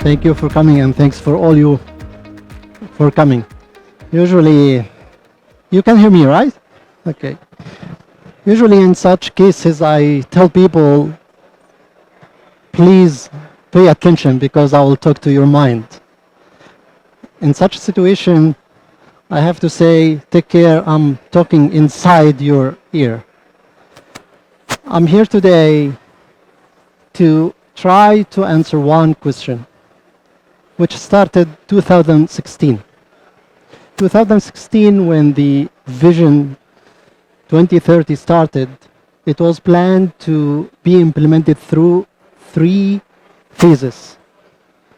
Thank you for coming, and thanks for all you for coming. Usually, you can hear me, right? Okay. Usually in such cases, I tell people, please pay attention because I will talk to your mind. In such a situation, I have to say, take care, I'm talking inside your ear. I'm here today to try to answer one question, which started 2016. 2016, when the Vision 2030 started, it was planned to be implemented through 3 phases.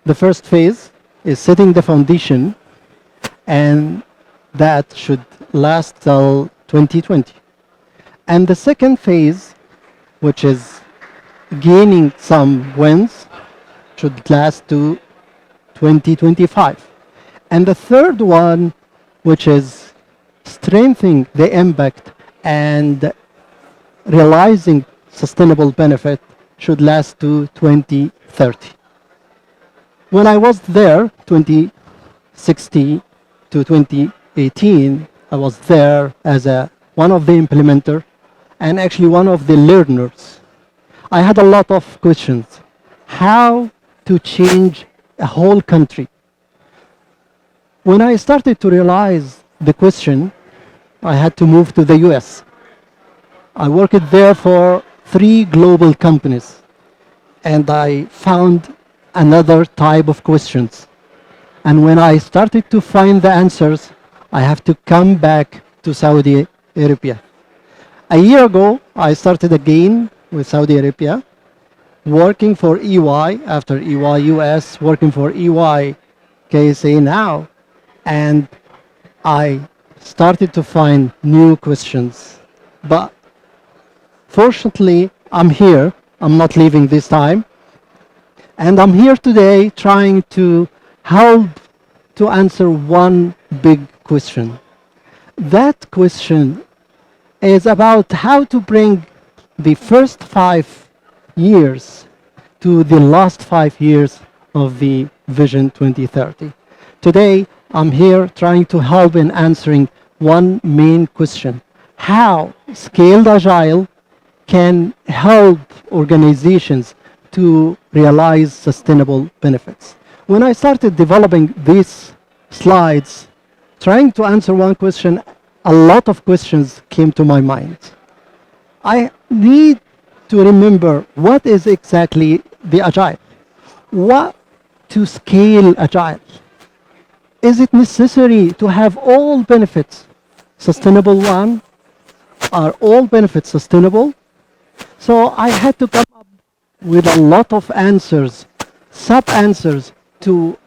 The first phase is setting the foundation, and that should last till 2020. And the second phase, which is gaining some wins, should last to 2025. And the third one, which is strengthening the impact and realizing sustainable benefit, should last to 2030. When I was there, 2016 to 2018, I was there as one of the implementer and actually one of the learners. I had a lot of questions. How to change a whole country? When I started to realize the question, I had to move to the US. I worked there for 3 global companies, and I found another type of questions. And when I started to find the answers, I have to come back to Saudi Arabia. A year ago, I started again with Saudi Arabia, working for EY, after EY US, working for EY KSA now, and I started to find new questions. But fortunately, I'm here. I'm not leaving this time. And I'm here today trying to help to answer one big question. That question is about how to bring the first 5 years to the last 5 years of the Vision 2030. Today, I'm here trying to help in answering one main question: how Scaled Agile can help organizations to realize sustainable benefits. When I started developing these slides, trying to answer one question, a lot of questions came to my mind. I need to remember what is exactly the Agile. What to scale Agile? Is it necessary to have all benefits sustainable one? Are all benefits sustainable? So I had to come up with a lot of answers, sub-answers to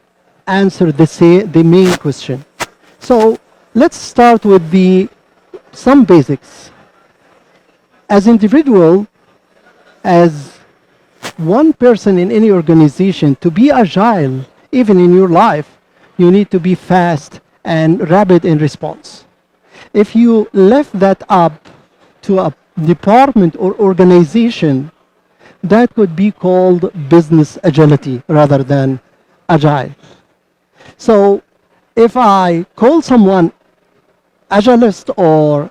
answer the main question. So let's start with some basics. As individual, as one person in any organization, to be agile, even in your life, you need to be fast and rapid in response. If you left that up to a department or organization, that could be called business agility rather than agile. So if I call someone agilist or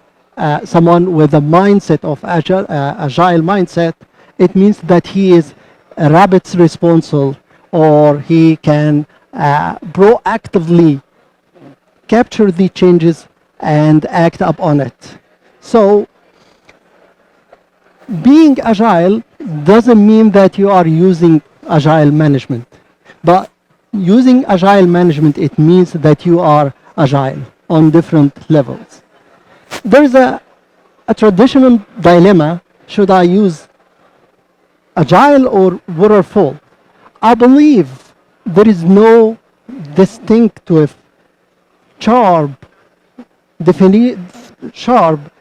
someone with a mindset of agile mindset, it means that he is a rapid responsible, or he can proactively capture the changes and act upon it. So being agile doesn't mean that you are using agile management, but using agile management, it means that you are agile on different levels. There is a traditional dilemma: should I use agile or waterfall? I believe there is no distinctive, sharp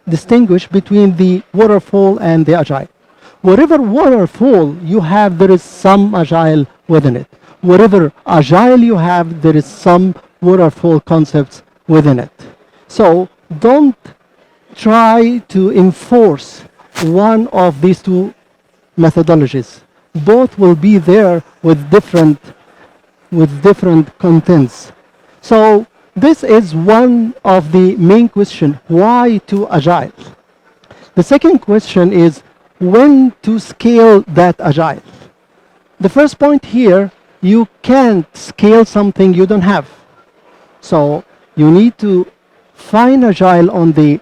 distinguish between the waterfall and the agile. Whatever waterfall you have, there is some agile within it. Whatever agile you have, there is some waterfall concepts within it. So don't try to enforce one of these 2 methodologies. Both will be there with different with different contents. So this is one of the main questions, why to agile? The second question is when to scale that agile. The first point here, you can't scale something you don't have. So you need to find agile on the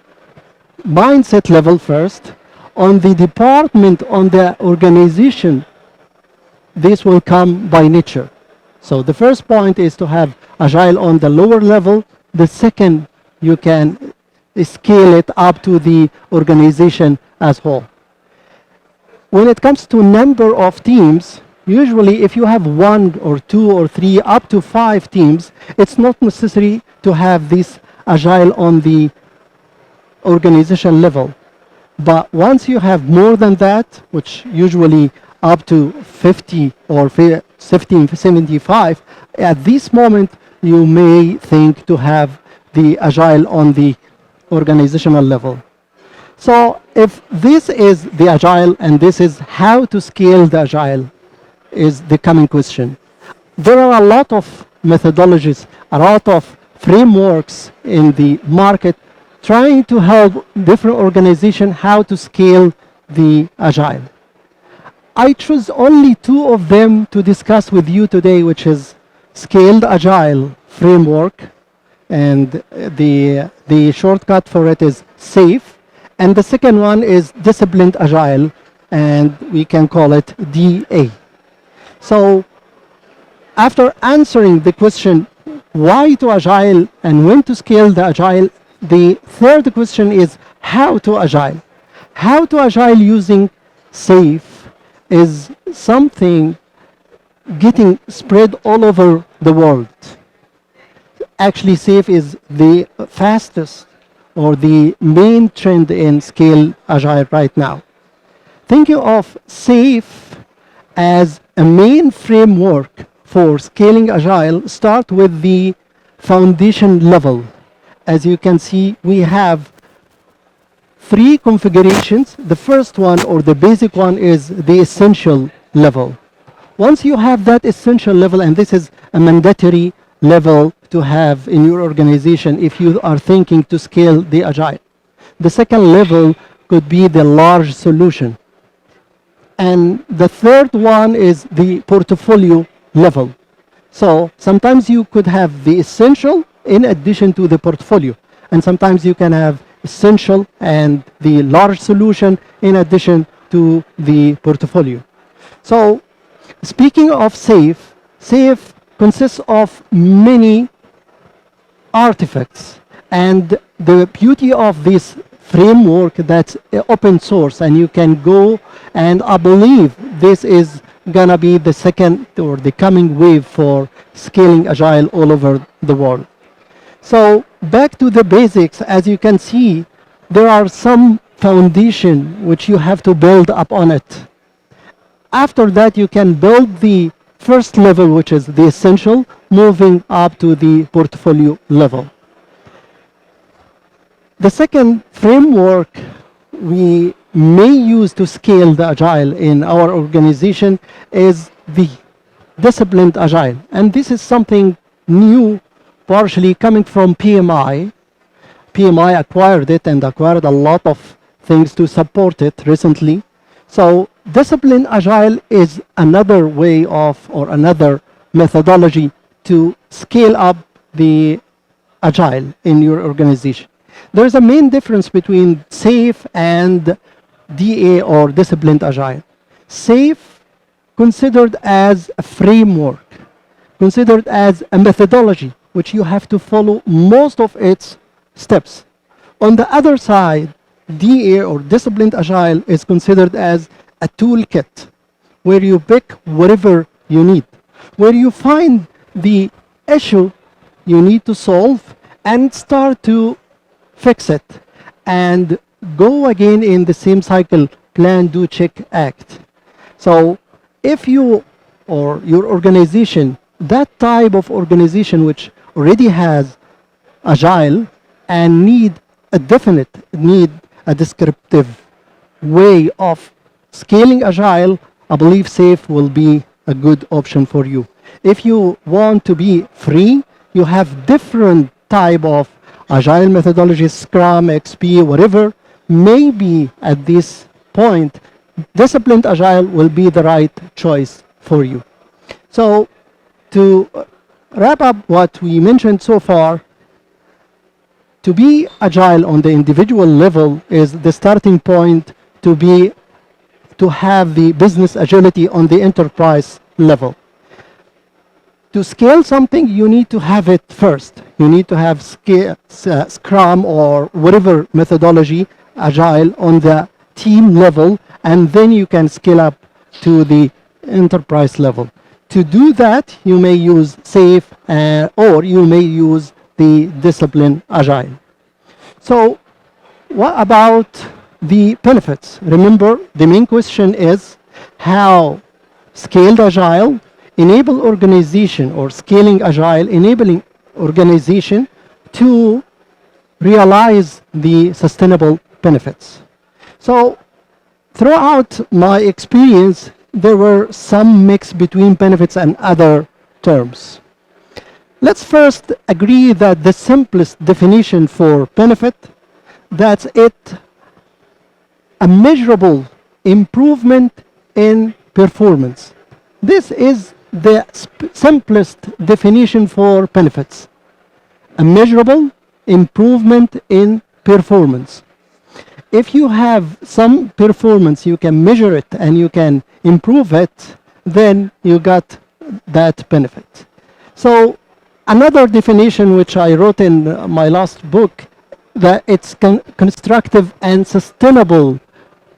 mindset level first, on the department, on the organization. This will come by nature. So the first point is to have agile on the lower level. The second, you can scale it up to the organization as whole. When it comes to number of teams, usually if you have 1 or 2 or 3 up to 5 teams, it's not necessary to have this agile on the organization level. But once you have more than that, which usually up to 50 or 75, at this moment you may think to have the agile on the organizational level. So if this is the agile and this is how to scale the agile is the coming question. There are a lot of methodologies, a lot of frameworks in the market trying to help different organizations how to scale the agile. I choose only 2 of them to discuss with you today, which is Scaled Agile Framework, and the shortcut for it is SAFE, and the second one is Disciplined Agile, and we can call it DA. So after answering the question why to agile and when to scale the agile, the third question is how to agile. How to agile using SAFE is something getting spread all over the world. Actually, SAFE is the fastest or the main trend in Scale Agile right now. Thinking of SAFE as a main framework for scaling Agile, start with the foundation level. As you can see, we have 3 configurations. The first one, or the basic one, is the essential level. Once you have that essential level, and this is a mandatory level to have in your organization if you are thinking to scale the Agile. The second level could be the large solution. And the third one is the portfolio level. So sometimes you could have the essential in addition to the portfolio. And sometimes you can have essential and the large solution in addition to the portfolio. So speaking of SAFE, SAFE consists of many artifacts. And the beauty of this framework that's open source, and you can go, and I believe this is gonna be the second or the coming wave for scaling Agile all over the world. So back to the basics, as you can see, there are some foundation which you have to build up on it. After that, you can build the first level, which is the essential, moving up to the portfolio level. The second framework we may use to scale the Agile in our organization is the Disciplined Agile. And this is something new, partially coming from PMI. PMI acquired it and acquired a lot of things to support it recently. So Disciplined Agile is another way of, or another methodology to scale up the Agile in your organization. There's a main difference between SAFE and DA, or Disciplined Agile. SAFE considered as a framework, considered as a methodology, which you have to follow most of its steps. On the other side, DA, or Disciplined Agile, is considered as a toolkit, where you pick whatever you need, where you find the issue you need to solve and start to fix it, and go again in the same cycle: plan, do, check, act. So if you or your organization, that type of organization which already has Agile and need a descriptive way of scaling Agile, I believe SAFE will be a good option for you. If you want to be free, you have different type of agile methodologies, Scrum, XP, whatever. Maybe at this point, disciplined agile will be the right choice for you. So to wrap up what we mentioned so far, to be agile on the individual level is the starting point to have the business agility on the enterprise level. To scale something, you need to have it first. You need to have Scrum or whatever methodology, agile on the team level, and then you can scale up to the enterprise level. To do that, you may use SAFe or you may use the discipline agile. So what about the benefits? Remember, the main question is how scaled agile enable organization, or scaling agile enabling organization to realize the sustainable benefits. So throughout my experience, there were some mix between benefits and other terms. Let's first agree that the simplest definition for benefit, that's it, a measurable improvement in performance. This is the simplest definition for benefits. A measurable improvement in performance. If you have some performance, you can measure it and you can improve it, then you got that benefit. So another definition which I wrote in my last book, that it's constructive and sustainable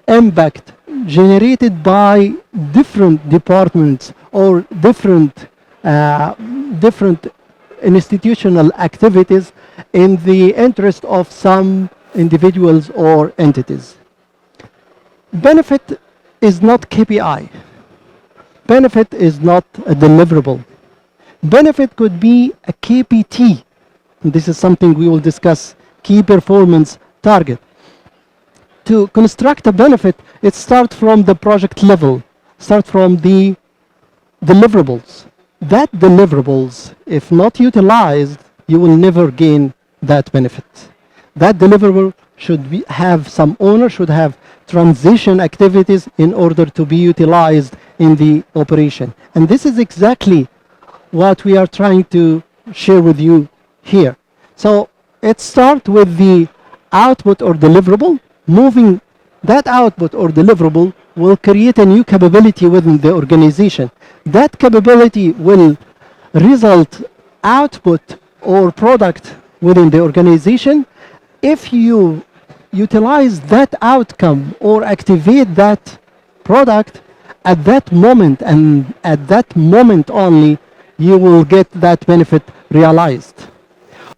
impact generated by different departments or different institutional activities in the interest of some individuals or entities. Benefit is not KPI. Benefit is not a deliverable. Benefit could be a KPT. This is something we will discuss, key performance target. To construct a benefit, it starts from the project level, start from the deliverables. That deliverables, if not utilized, you will never gain that benefit. That deliverable should have some owner, should have transition activities in order to be utilized in the operation. And this is exactly what we are trying to share with you here. So it starts with the output or deliverable. Moving that output or deliverable will create a new capability within the organization. That capability will result output or product within the organization. If you utilize that outcome or activate that product at that moment, and at that moment only, you will get that benefit realized.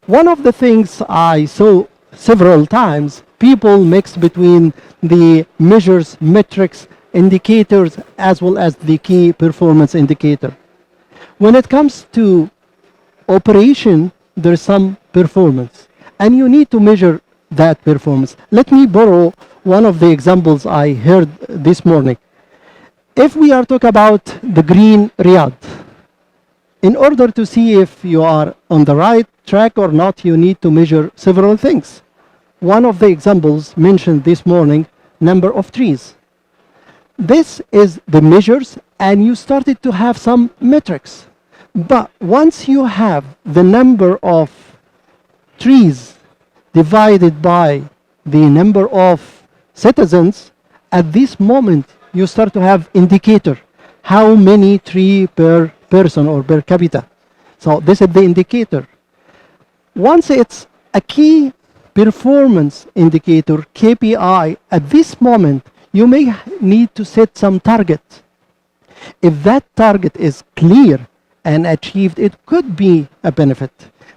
One of the things I saw several times, people mix between the measures, metrics, indicators, as well as the key performance indicator. When it comes to operation, there's some performance, and you need to measure that performance. Let me borrow one of the examples I heard this morning. If we are talking about the green Riyadh, in order to see if you are on the right track or not, you need to measure several things. One of the examples mentioned this morning, number of trees. This is the measures, and you started to have some metrics. But once you have the number of trees divided by the number of citizens, at this moment you start to have indicator. How many tree per person or per capita? So this is the indicator. Once it's a key performance indicator, KPI, at this moment you may need to set some target. If that target is clear and achieved, it could be a benefit,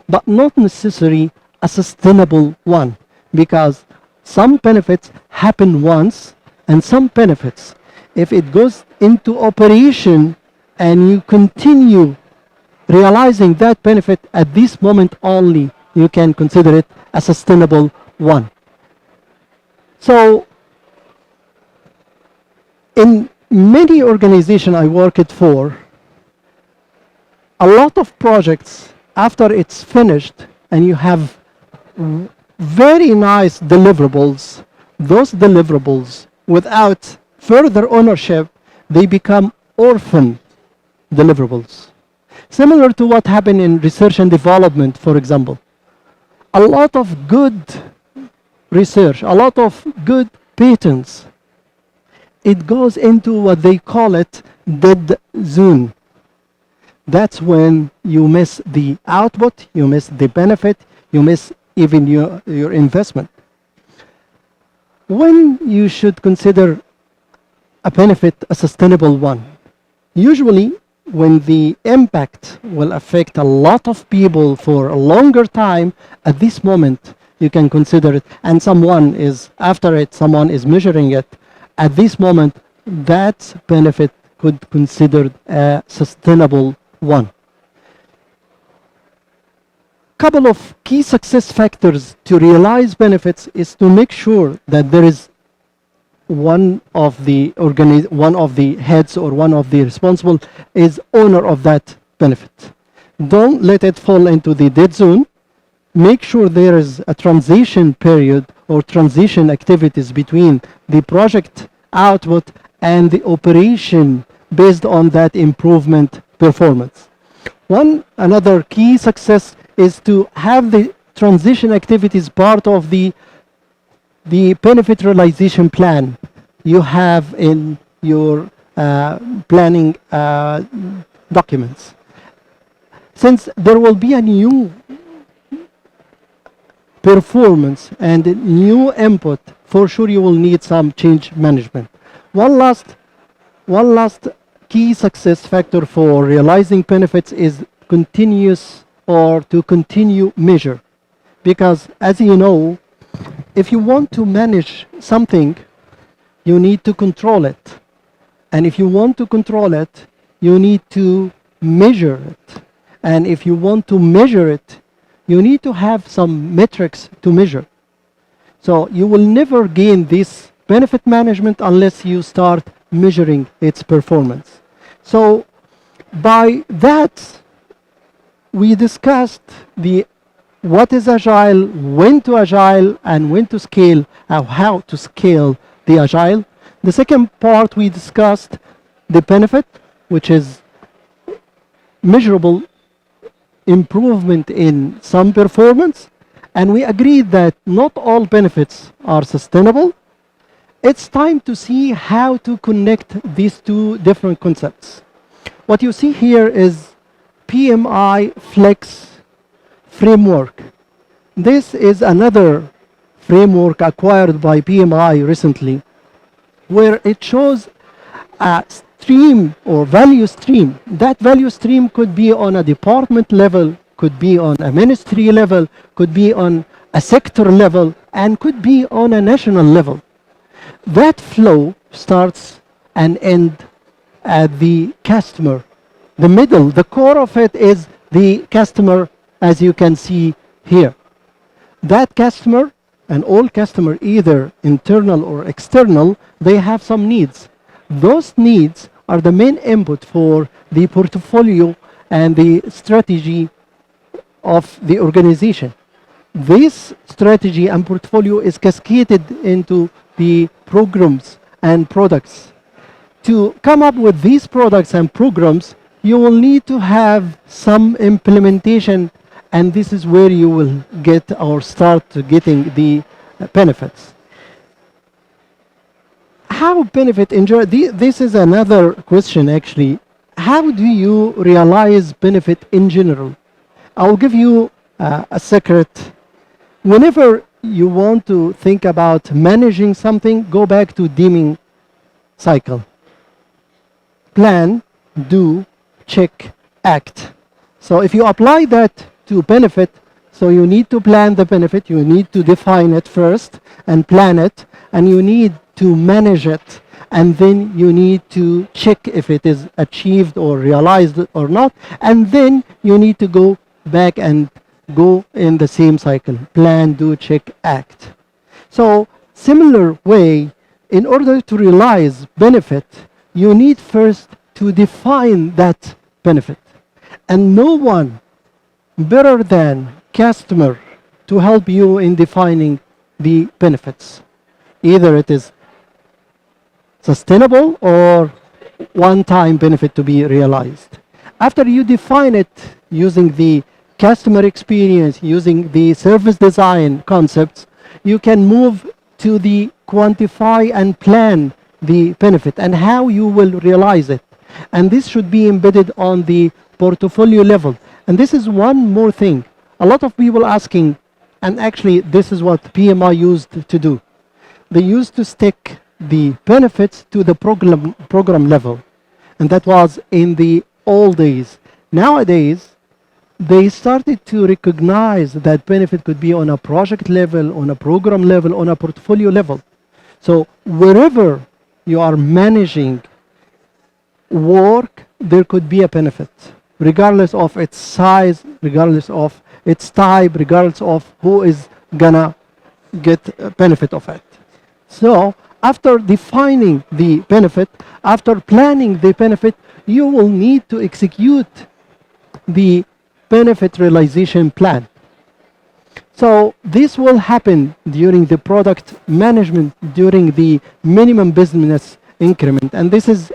but not necessarily a sustainable one, because some benefits happen once, and some benefits, if it goes into operation and you continue realizing that benefit at this moment only, you can consider it a sustainable one. So in many organizations I worked for, a lot of projects, after it's finished and you have very nice deliverables, those deliverables, without further ownership, they become orphan deliverables. Similar to what happened in research and development, for example. A lot of good research, a lot of good patents, it goes into what they call it dead zone. That's when you miss the output, you miss the benefit, you miss even your investment. When you should consider a benefit a sustainable one? Usually, when the impact will affect a lot of people for a longer time, at this moment, you can consider it, and someone is, after it, someone is measuring it, at this moment, that benefit could be considered a sustainable one. Couple of key success factors to realize benefits is to make sure that there is one of the heads or one of the responsible is owner of that benefit. Don't let it fall into the dead zone. Make sure there is a transition period or transition activities between the project output and the operation based on that improvement performance. Another key success is to have the transition activities part of the benefit realization plan you have in your planning documents. Since there will be a new performance and new input, for sure you will need some change management. One last key success factor for realizing benefits is continuous or to continue measure. Because as you know, if you want to manage something, you need to control it. And if you want to control it, you need to measure it. And if you want to measure it, you need to have some metrics to measure. So you will never gain this benefit management unless you start measuring its performance. So by that, we discussed what is agile, when to agile, and when to scale, how to scale the agile. The second part, we discussed the benefit, which is measurable improvement in some performance, and we agreed that not all benefits are sustainable. It's time to see how to connect these two different concepts. What you see here is PMI Flex framework. This is another framework acquired by PMI recently, where it shows a stream or value stream. That value stream could be on a department level, could be on a ministry level, could be on a sector level, and could be on a national level. That flow starts and ends at the customer. The middle, the core of it is the customer, as you can see here. That customer, and all customer, either internal or external, they have some needs. Those needs are the main input for the portfolio and the strategy of the organization. This strategy and portfolio is cascaded into the programs and products. To come up with these products and programs, you will need to have some implementation, and this is where you will get or start getting the benefits. How benefit enjoy? This is another question actually. How do you realize benefit in general? I'll give you a secret. Whenever you want to think about managing something, go back to Deming cycle. Plan, do, check, act. So if you apply that to benefit, so you need to plan the benefit, you need to define it first and plan it, and you need to manage it, and then you need to check if it is achieved or realized or not, and then you need to go back and go in the same cycle. Plan, do, check, act. So similar way, in order to realize benefit, you need first to define that benefit. And no one better than customer to help you in defining the benefits. Either it is sustainable or one-time benefit to be realized. After you define it using the customer experience, using the service design concepts, you can move to the quantify and plan the benefit and how you will realize it. And this should be embedded on the portfolio level. And this is one more thing. A lot of people asking, and actually this is what PMI used to do. They used to stick the benefits to the program level. And that was in the old days. Nowadays, they started to recognize that benefit could be on a project level, on a program level, on a portfolio level. So wherever you are managing work, there could be a benefit, regardless of its size, regardless of its type, regardless of who is gonna get a benefit of it. So after defining the benefit, after planning the benefit, you will need to execute the benefit realization plan. So this will happen during the product management, during the minimum business increment. And this is,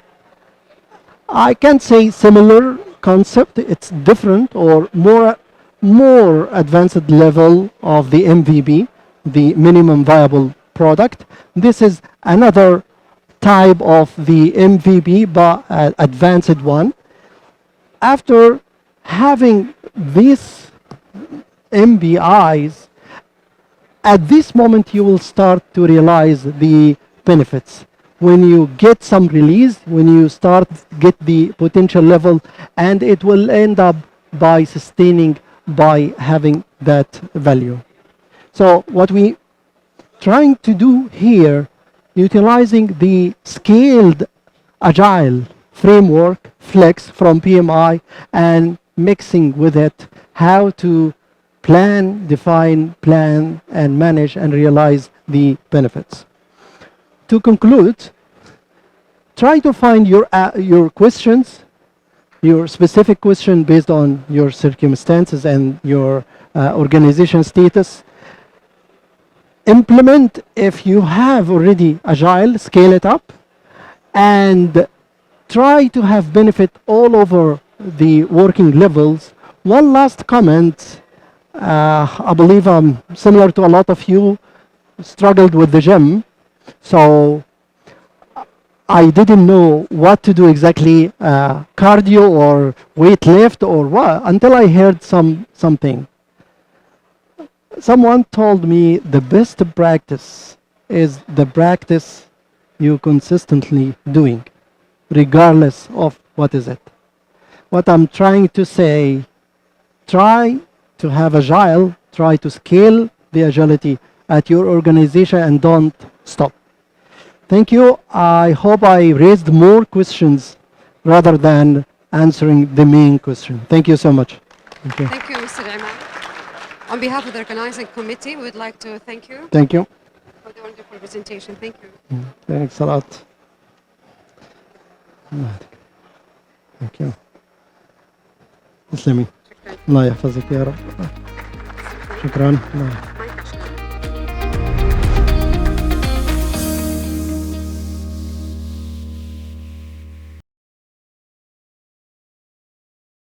I can't say similar concept, it's different or more advanced level of the MVP, the minimum viable product. This is another type of the MVP, but advanced one. After having these MBIs, at this moment you will start to realize the benefits. When you get some release, when you start get the potential level, and it will end up by sustaining, by having that value. So what we trying to do here, utilizing the scaled agile framework, Flex from PMI, and mixing with it how to plan, define, plan, and manage and realize the benefits. To conclude, try to find your questions, your specific question based on your circumstances and your organization status. Implement if you have already agile, scale it up, and try to have benefit all over the working levels. One last comment, I believe I'm similar to a lot of you, struggled with the gym, so I didn't know what to do exactly, cardio or weight lift or what, until I heard something. Someone told me the best practice is the practice you consistently doing, regardless of what is it. What I'm trying to say, try to have agile, try to scale the agility at your organization and don't stop. Thank you. I hope I raised more questions rather than answering the main question. Thank you so much. Thank you, Mr. Imad. On behalf of the organizing committee, we would like to thank you. Thank you. For the wonderful presentation. Thank you. Thanks a lot. Thank you. تسلمي. الله يحفظك يا رب. شكرا.